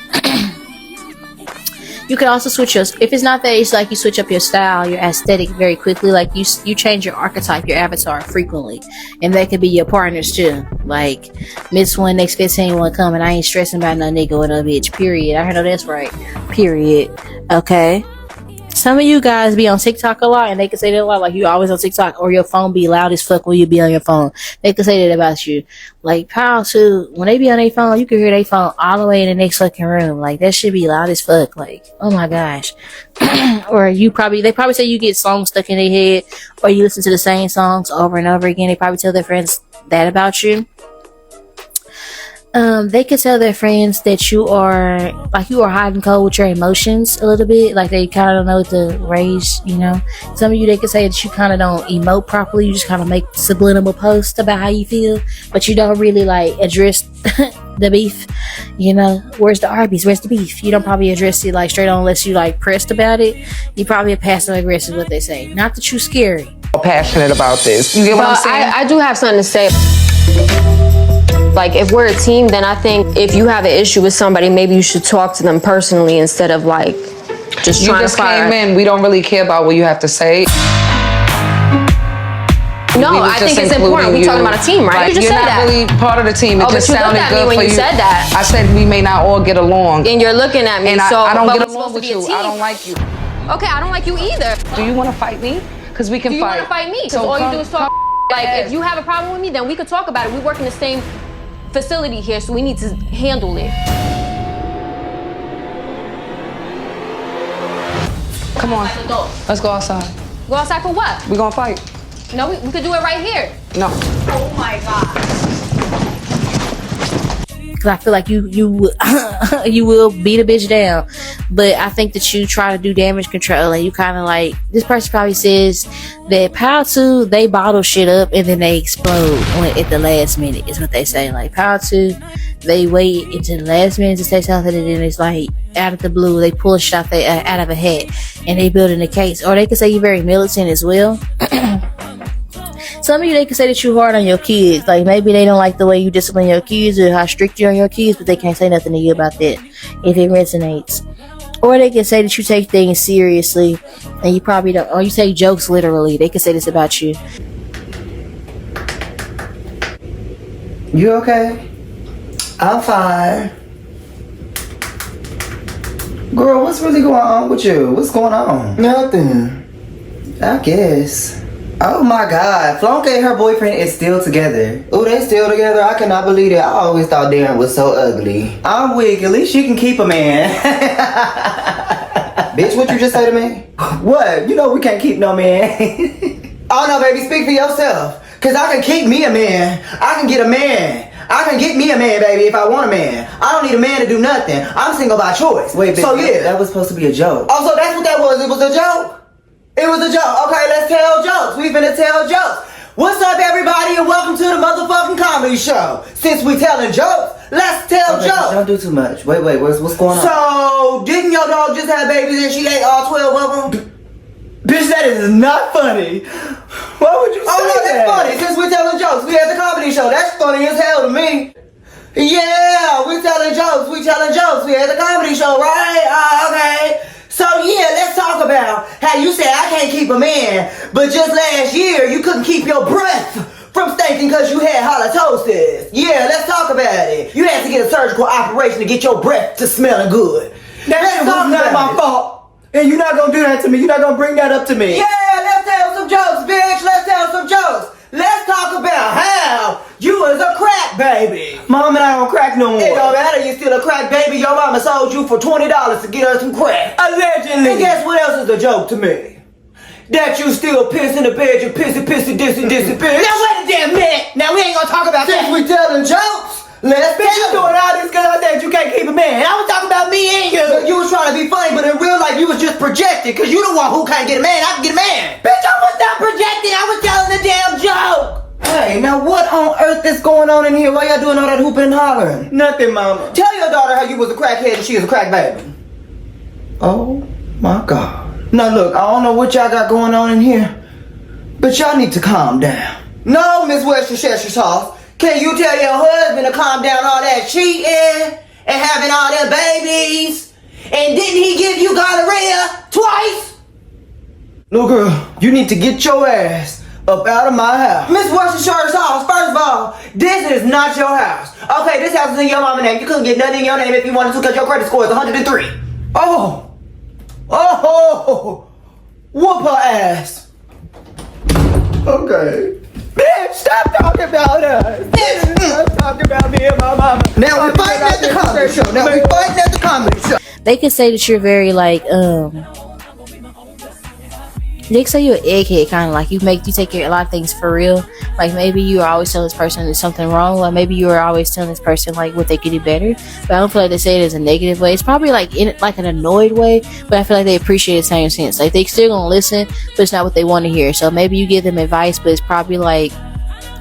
You can also switch if it's not that, it's like you switch up your style, your aesthetic very quickly. Like you change your archetype, your avatar frequently, and that could be your partners too. Like, Miss One, next 15 one coming. I ain't stressing about no nigga or no bitch. Period. I know that's right. Period. Okay. Some of you guys be on TikTok a lot, and they can say that a lot, like you always on TikTok, or your phone be loud as fuck when you be on your phone. They can say that about you. Like, 𝒮𝓂𝓒, when they be on their phone, you can hear their phone all the way in the next fucking room. Like, that should be loud as fuck. Like, oh my gosh. Or they probably say you get songs stuck in their head, or you listen to the same songs over and over again. They probably tell their friends that about you. They could tell their friends that you are hot and cold with your emotions a little bit. Like, they kind of don't know what to raise, you know. Some of you, they could say that you kind of don't emote properly. You just kind of make subliminal posts about how you feel, but you don't really like address the beef, you know. Where's the Arby's? Where's the beef? You don't probably address it like straight on unless you like pressed about it. You probably are passive aggressive, what they say. Not that you scary. Passionate about this. You get what I'm saying? I do have something to say. Like, if we're a team, then I think if you have an issue with somebody, maybe you should talk to them personally instead of like just trying to fire. You just came in. We don't really care about what you have to say. No, I think it's important. We're talking about a team, right? Like, You just you're said not that. really part of the team. It just sounded good for you. You said that. I said we may not all get along. And you're looking at me, and so I don't get along with you. I don't like you. Okay, I don't like you either. Do you want to fight me? Because we can fight. Do you want to fight me? Because So all you do is talk. Like, ahead. if you have a problem with me, then we could talk about it. We work in the same facility here, so we need to handle it. Come on. Let's go outside. Go outside for what? We're going to fight. No, we could do it right here. No. Oh my God. because I feel like you you will beat a bitch down. But I think that you try to do damage control, and you kind of like, this person probably says that 𝒯𝒾𝓂𝓒𝓅𝓈, they bottle shit up and then they explode at the last minute, is what they say. Like 𝒯𝒾𝓂𝓒𝓅𝓈, they wait until the last minute to say something, and then it's like out of the blue they pull a shot out of a hat and they build in a case. Or they could say you're very militant as well. Some of you, they can say that you're hard on your kids. Like maybe they don't like the way you discipline your kids or how strict you are on your kids, but they can't say nothing to you about that if it resonates. Or they can say that you take things seriously and you probably don't, or you take jokes literally. They can say this about you. You okay? I'm fine. Girl, what's really going on with you? What's going on? Nothing. I guess. Oh my God, 𝒯𝒾𝓂𝓒𝓒 and her boyfriend is still together. Oh, they still together? I cannot believe that. I always thought Darren was so ugly. I'm weak. At least she can keep a man. Bitch, what you just say to me? What? You know we can't keep no man. Oh no, baby, speak for yourself. Cause I can keep me a man. I can get a man. I can get me a man, baby, if I want a man. I don't need a man to do nothing. I'm single by choice. Wait, baby, so yeah, that was supposed to be a joke. Oh, so that's what that was. It was a joke? It was a joke. Okay, let's tell jokes. We finna tell jokes. What's up, everybody, and welcome to the motherfucking comedy show. Since we telling jokes, let's tell jokes. Don't do too much. Wait, what's going on? So, didn't your dog just have babies and she ate all 12 of them? Bitch, that is not funny. Why would you say that? Oh, no, that's funny. Since we're telling jokes, we at the comedy show. That's funny as hell to me. Yeah, we telling jokes. We telling jokes. We at the comedy show, right? Okay. So yeah, let's talk about how you said I can't keep a man, but just last year you couldn't keep your breath from stinking because you had halitosis. Yeah, let's talk about it. You had to get a surgical operation to get your breath to smelling good. That was not my fault. And you're not gonna do that to me. You're not gonna bring that up to me. Yeah, let's tell some jokes, bitch. Let's tell some jokes. Let's talk about how you was a crack baby. Mom and I don't crack no more. It don't matter, you still a crack baby. Your mama sold you for $20 to get her some crack. Allegedly. And guess what else is a joke to me? That you still piss in the bed, you pissy, bitch. Now wait a damn minute. Now we ain't gonna talk about that. Since we telling jokes, let's bitch, you doing all this because I said you can't keep a man. I was talking about me and you. But you was trying to be funny, but in real life you was just projecting because you the one who can't get a man. I can get a man. Bitch, I was not projecting. I was telling a damn joke. Hey, now what on earth is going on in here? Why y'all doing all that hooping and hollering? Nothing, mama. Tell your daughter how you was a crackhead and she was a crack baby. Oh my God. Now look, I don't know what y'all got going on in here, but y'all need to calm down. No, Miss Worcestershire sauce. Can you tell your husband to calm down all that cheating and having all them babies? And didn't he give you gonorrhea twice? Little girl, you need to get your ass up out of my house. Miss Worcestershire sauce, first of all, this is not your house. Okay, this house is in your mama's name. You couldn't get nothing in your name if you wanted to because your credit score is 103. Oh, whoop her ass. Okay. Bitch, stop talking about us. Stop talking about me and my mama. Now we're fighting at the comedy show. Now we're fighting at the comedy show. They could say that you're very like they say you're an egghead, kind of like you take a lot of things for real. Like maybe you are always telling this person there's something wrong, or maybe you are always telling this person like what they could do better. But I don't feel like they say it as a negative way. It's probably like in like an annoyed way, but I feel like they appreciate the same sense. Like they still gonna listen, but it's not what they want to hear. So maybe you give them advice, but it's probably like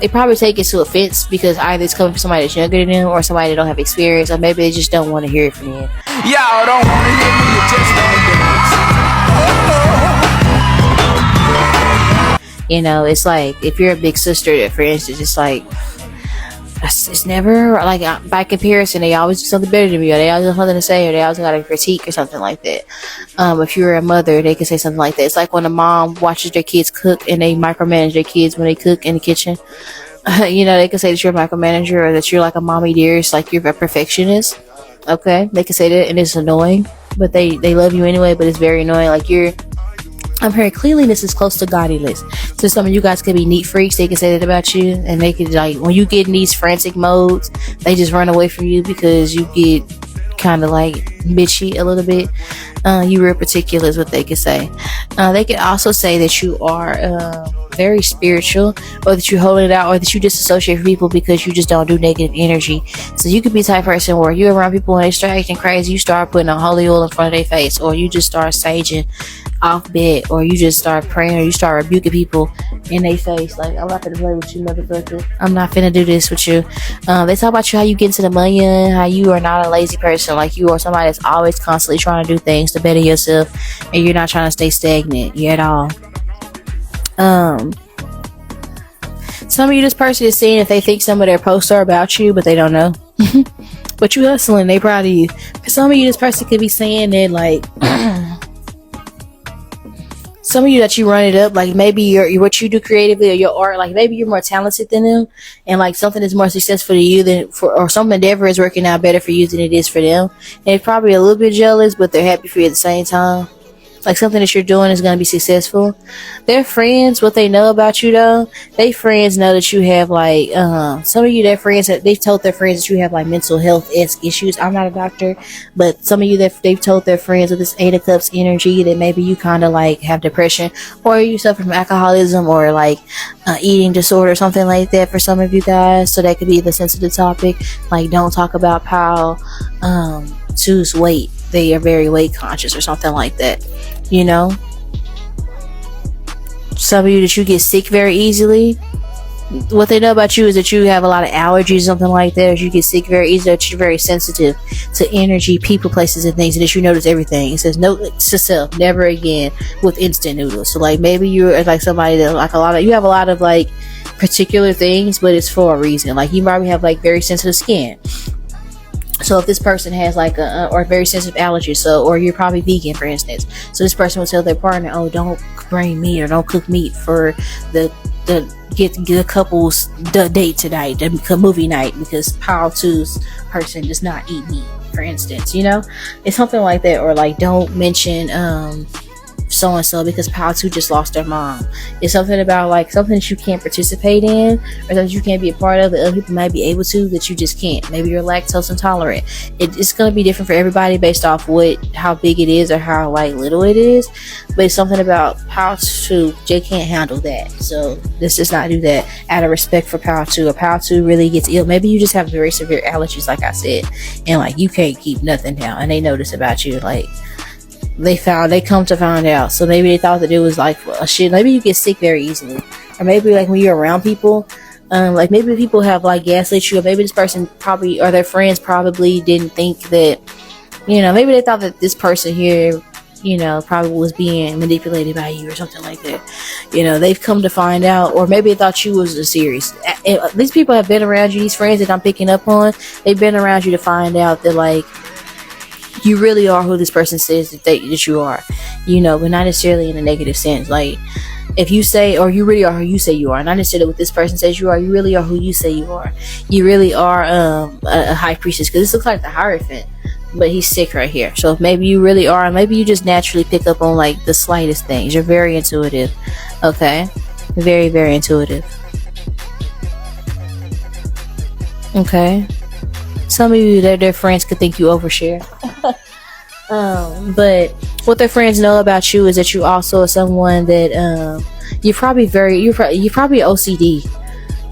they probably take it to offense because either it's coming from somebody that's younger than them or somebody that don't have experience, or maybe they just don't want to hear it from you. Y'all don't want to hear me, you just don't dance. You know, it's like if you're a big sister, for instance, it's like it's never like by comparison they always do something better than me, or they always have something to say, or they always got a critique or something like that. If you're a mother, they can say something like that. It's like when a mom watches their kids cook and they micromanage their kids when they cook in the kitchen. You know, they can say that you're a micromanager or that you're like a mommy dearest, like you're a perfectionist. Okay, they can say that, and it's annoying, but they love you anyway. But it's very annoying. Like I'm hearing cleanliness is close to gaudiness. So some of you guys could be neat freaks. They can say that about you, and they could like when you get in these frantic modes, they just run away from you because you get kind of like bitchy a little bit. You real particular is what they could say. They could also say that you are very spiritual, or that you're holding it out, or that you disassociate from people because you just don't do negative energy. So you could be the type of person where you're around people and they start acting crazy, you start putting a holy oil in front of their face, or you just start saging off bed, or you just start praying, or you start rebuking people in their face, like, I'm not gonna play with you, motherfucker. I'm not finna do this with you. They talk about you, how you get into the money, and how you are not a lazy person, like you are somebody that's always constantly trying to do things to better yourself, and you're not trying to stay stagnant at all. Some of you, this person is saying if they think some of their posts are about you, but they don't know. But you hustling, they proud of you. For some of you, this person could be saying that, like, some of you that you run it up, like maybe you're what you do creatively or your art, like maybe you're more talented than them, and like something is more successful to you than for, or some endeavor is working out better for you than it is for them. And they're probably a little bit jealous, but they're happy for you at the same time. Like something that you're doing is going to be successful. Their friends, what they know about you though, they friends know that you have like, some of you, their friends, they've told their friends that you have like mental health-esque issues. I'm not a doctor, but some of you that they've told their friends with this 8 of Cups energy that maybe you kind of like have depression, or you suffer from alcoholism, or like eating disorder or something like that for some of you guys. So that could be the sensitive topic. Like, don't talk about how choose weight. They are very weight conscious or something like that, you know. Some of you that you get sick very easily, what they know about you is that you have a lot of allergies, something like that, or you get sick very easily, that you're very sensitive to energy, people, places, and things, and that you notice everything. It says note to self, never again with instant noodles. So like maybe you're like somebody that like you have a lot of like particular things, but it's for a reason. Like you probably have like very sensitive skin. So if this person has like or very sensitive allergies, so, or you're probably vegan, for instance, so this person will tell their partner, oh, don't bring meat or don't cook meat for the couple's date tonight, the movie night, because Power 2's person does not eat meat, for instance, you know. It's something like that. Or like, don't mention so and so because Power 2 just lost their mom. It's something about like something that you can't participate in, or that you can't be a part of that other people might be able to, that you just can't. Maybe you're lactose intolerant. It's going to be different for everybody based off how big it is or how like little it is, but it's something about Power 2. They can't handle that, so let's just not do that out of respect for Power 2. Or Power 2 really gets ill. Maybe you just have very severe allergies, like I said, and like you can't keep nothing down, and they notice about you. Like they come to find out. So maybe they thought that it was like a shit. Maybe you get sick very easily, or maybe like when you're around people, like maybe people have like gaslit you, or maybe this person probably, or their friends probably didn't think that, you know, maybe they thought that this person here, you know, probably was being manipulated by you or something like that. You know, they've come to find out, or maybe they thought you was a serious. These people have been around you, these friends that I'm picking up on, they've been around you to find out that like you really are who this person says that you are, you know, but not necessarily in a negative sense. Like if you say, or you really are who you say you are, not necessarily what this person says you are, you really are who you say you are. You really are a high priestess, because this looks like the Hierophant, but he's sick right here. So if maybe you really are, maybe you just naturally pick up on like the slightest things. You're very intuitive. Okay, very, very intuitive. Okay, some of you, their friends could think you overshare. But what their friends know about you is that you also are someone that you're probably OCD.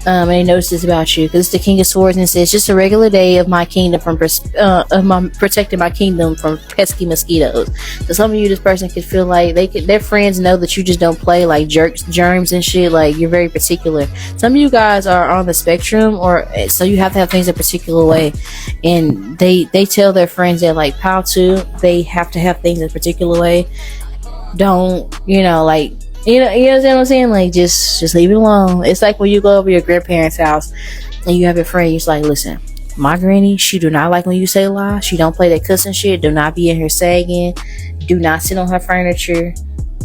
And they notice this about you, because it's the King of Swords, and it says just a regular day of my kingdom protecting my kingdom from pesky mosquitoes. So some of you, this person could feel like their friends know that you just don't play like germs and shit. Like you're very particular. Some of you guys are on the spectrum, or so you have to have things a particular way, and they tell their friends that like Power 2, they have to have things a particular way. Don't, you know, like. You know what I'm saying? Like, just leave it alone. It's like when you go over your grandparents' house and you have your friend, you're just like, listen, my granny, she do not like when you say lie. She don't play that cussing shit. Do not be in here sagging. Do not sit on her furniture.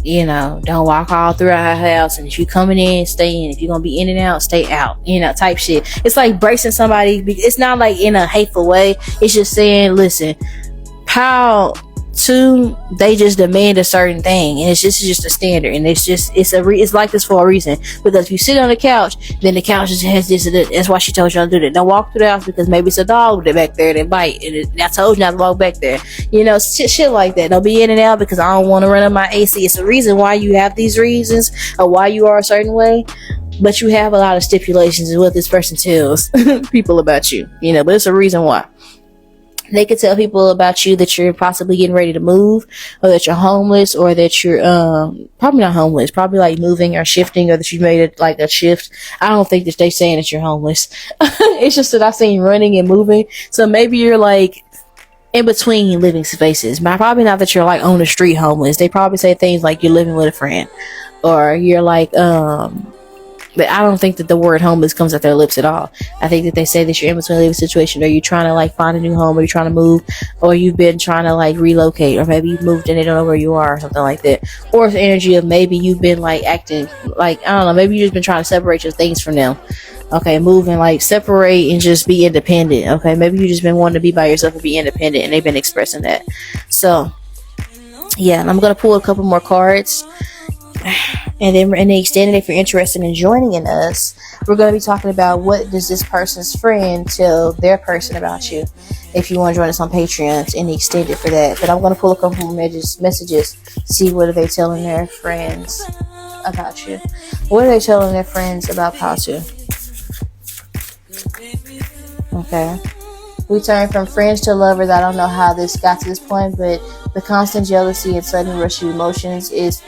You know, don't walk all throughout her house. And if you coming in, stay in. If you're going to be in and out, stay out. You know, type shit. It's like bracing somebody. It's not like in a hateful way. It's just saying, listen, Pow 2, they just demand a certain thing, and it's just a standard, and it's like this for a reason. Because if you sit on the couch, then the couch just has this. That's why she told you not to do that. Don't walk through the house because maybe it's a dog back there that bite, and I told you not to walk back there. You know, shit like that. Don't be in and out because I don't want to run up my AC. It's a reason why you have these reasons or why you are a certain way. But you have a lot of stipulations in what this person tells people about you. You know, but it's a reason why. They could tell people about you that you're possibly getting ready to move, or that you're homeless, or that you're probably not homeless, probably like moving or shifting, or that you made it like a shift. I don't think that they're saying that you're homeless. It's just that I've seen running and moving. So maybe you're like in between living spaces. But probably not that you're like on the street homeless. They probably say things like you're living with a friend, or you're like but I don't think that the word homeless comes out their lips at all. I think that they say that you're in between living situation, or you're trying to like find a new home, or you're trying to move, or you've been trying to like relocate, or maybe you've moved and they don't know where you are, or something like that. Or it's the energy of maybe you've been like acting like, I don't know, maybe you've just been trying to separate your things from them. Okay, move and like separate and just be independent. Okay, maybe you've just been wanting to be by yourself and be independent, and they've been expressing that. So yeah, and I'm gonna pull a couple more cards. And then in the extended, if you're interested in joining in us, we're going to be talking about what does this person's friend tell their person about you. If you want to join us on Patreon, in the extended for that. But I'm going to pull a couple more messages, see what are they telling their friends about you. What are they telling their friends about Patu? Okay. We turn from friends to lovers. I don't know how this got to this point, but the constant jealousy and sudden rush of emotions is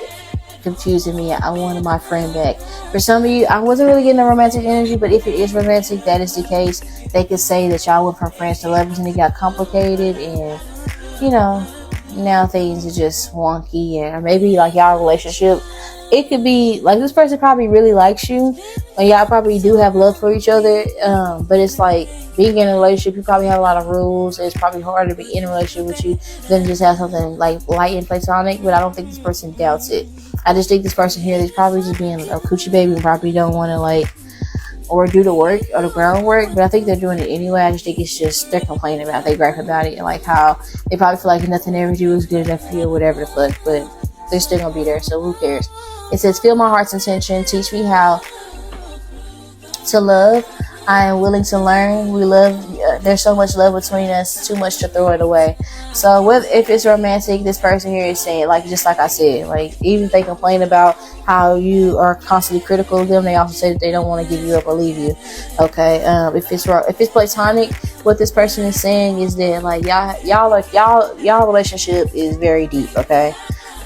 confusing me. I wanted my friend back. For some of you, I wasn't really getting a romantic energy, but if it is romantic, that is the case. They could say that y'all went from friends to lovers and it got complicated, and you know, now things are just wonky, and or maybe like y'all relationship, it could be like this person probably really likes you, and y'all probably do have love for each other, but it's like being in a relationship, you probably have a lot of rules. It's probably harder to be in a relationship with you than just have something like light and platonic, but I don't think this person doubts it. I just think this person here is probably just being a coochie baby and probably don't want to like or do the work or the groundwork, but I think they're doing it anyway. I just think it's just they're complaining about it. They gripe about it and like how they probably feel like nothing they ever do is good enough for you or whatever the fuck, but they're still gonna be there, so who cares? It says, feel my heart's intention, teach me how to love. I am willing to learn. We love. There's so much love between us. Too much to throw it away. So, if it's romantic, this person here is saying, like, just like I said, like, even if they complain about how you are constantly critical of them, they also say that they don't want to give you up or leave you. Okay. If it's platonic, what this person is saying is that like y'all relationship is very deep. Okay.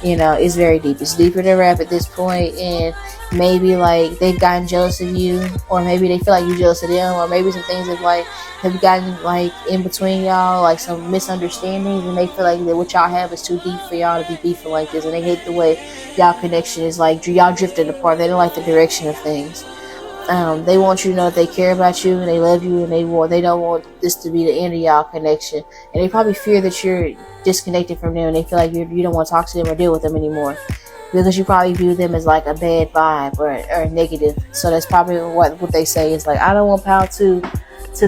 You know, it's very deep. It's deeper than rap at this point, and maybe like they've gotten jealous of you, or maybe they feel like you're jealous of them, or maybe some things have gotten like in between y'all, like some misunderstandings, and they feel like that what y'all have is too deep for y'all to be beefing like this, and they hate the way y'all connection is like y'all drifting apart. They don't like the direction of things. They want you to know that they care about you and they love you, and they don't want this to be the end of y'all connection, and they probably fear that you're disconnected from them, and they feel like you don't want to talk to them or deal with them anymore because you probably view them as like a bad vibe or negative. So that's probably what they say is like, I don't want Pal to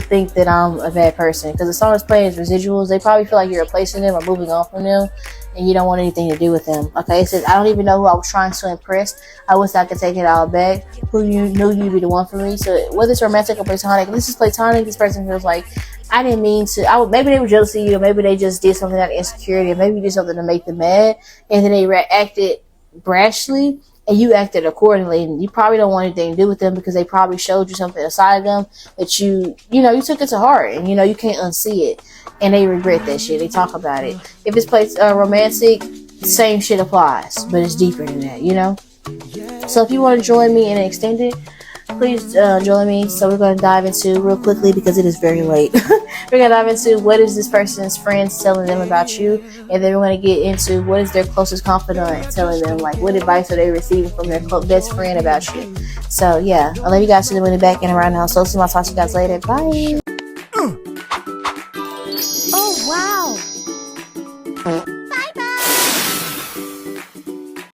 think that I'm a bad person, because the song is playing as residuals. They probably feel like you're replacing them or moving on from them, and you don't want anything to do with them. Okay, it says, I don't even know who I was trying to impress. I wish I could take it all back. Who you knew you'd be the one for me. So whether it's romantic or platonic, if this is platonic, this person feels like, I didn't mean to. Maybe they were jealous of you, or maybe they just did something out of insecurity, or maybe you did something to make them mad, and then they acted brashly, and you acted accordingly, and you probably don't want anything to do with them because they probably showed you something aside of them that you took it to heart, and you can't unsee it, and they regret that shit. They talk about it. If it's romantic, same shit applies, but it's deeper than that, So if you want to join me in an extended, please join me. So we're going to dive into real quickly, because it is very late. We're going to dive into what is this person's friends telling them about you, and then we're going to get into what is their closest confidant telling them, like what advice are they receiving from their best friend about you. So yeah, I'll leave you guys to the winning back and around now. So I'll talk to you guys later. Bye. Oh wow. Bye bye.